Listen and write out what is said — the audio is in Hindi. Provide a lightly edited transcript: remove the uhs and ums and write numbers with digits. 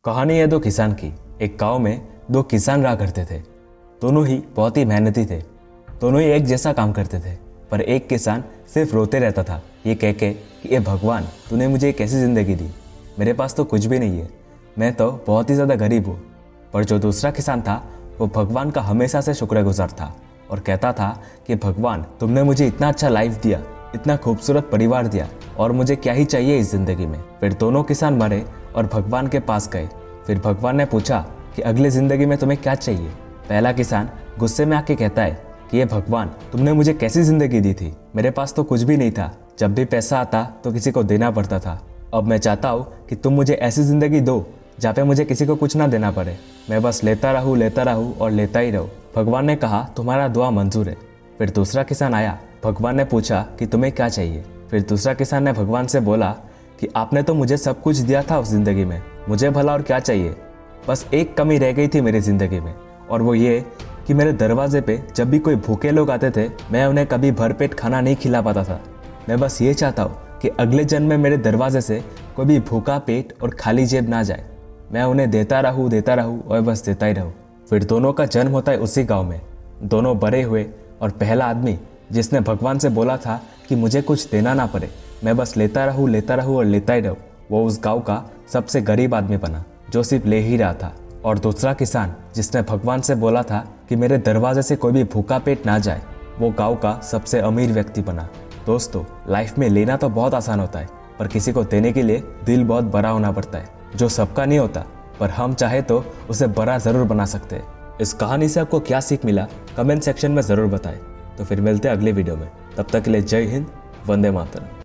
कहानी है दो किसान की। एक गांव में दो किसान रहा करते थे। दोनों ही बहुत ही मेहनती थे। दोनों ही एक जैसा काम करते थे, पर एक किसान सिर्फ रोते रहता था, ये कह के कि ये भगवान, तूने मुझे एक ऐसी ज़िंदगी दी, मेरे पास तो कुछ भी नहीं है, मैं तो बहुत ही ज़्यादा गरीब हूँ। पर जो दूसरा किसान था वो भगवान का हमेशा से शुक्रगुजार था और कहता था कि भगवान, तुमने मुझे इतना अच्छा लाइफ दिया, इतना खूबसूरत परिवार दिया, और मुझे क्या ही चाहिए इस ज़िंदगी में। फिर दोनों किसान मरे और भगवान के पास गए। फिर भगवान ने पूछा कि अगली ज़िंदगी में तुम्हें क्या चाहिए। पहला किसान गुस्से में आके कहता है कि ये भगवान, तुमने मुझे कैसी ज़िंदगी दी थी, मेरे पास तो कुछ भी नहीं था, जब भी पैसा आता तो किसी को देना पड़ता था। अब मैं चाहता हूँ कि तुम मुझे ऐसी ज़िंदगी दो जहाँ पे मुझे किसी को कुछ ना देना पड़े, मैं बस लेता रहूँ और लेता ही रहूँ। भगवान ने कहा तुम्हारा दुआ मंजूर है। फिर दूसरा किसान आया। भगवान ने पूछा कि तुम्हें क्या चाहिए। फिर दूसरा किसान ने भगवान से बोला कि आपने तो मुझे सब कुछ दिया था उस ज़िंदगी में, मुझे भला और क्या चाहिए। बस एक कमी रह गई थी मेरी ज़िंदगी में, और वो ये कि मेरे दरवाजे पे जब भी कोई भूखे लोग आते थे, मैं उन्हें कभी भरपेट खाना नहीं खिला पाता था। मैं बस ये चाहता हूँ कि अगले जन्म में मेरे दरवाजे से कोई भी भूखा पेट और खाली जेब ना जाए, मैं उन्हें देता रहूँ और बस देता ही रहूँ। फिर दोनों का जन्म होता है उसी गाँव में। दोनों बड़े हुए और पहला आदमी जिसने भगवान से बोला था कि मुझे कुछ देना ना पड़े, मैं बस लेता रहूँ और लेता ही रहूँ, वो उस गांव का सबसे गरीब आदमी बना जो सिर्फ ले ही रहा था। और दूसरा किसान जिसने भगवान से बोला था कि मेरे दरवाजे से कोई भी भूखा पेट ना जाए, वो गांव का सबसे अमीर व्यक्ति बना। दोस्तों, लाइफ में लेना तो बहुत आसान होता है, पर किसी को देने के लिए दिल बहुत बड़ा होना पड़ता है, जो सबका नहीं होता, पर हम चाहे तो उसे बड़ा ज़रूर बना सकते हैं। इस कहानी से आपको क्या सीख मिला कमेंट सेक्शन में ज़रूर बताएं। तो फिर मिलते हैं अगले वीडियो में, तब तक के लिए जय हिंद, वंदे मातरम।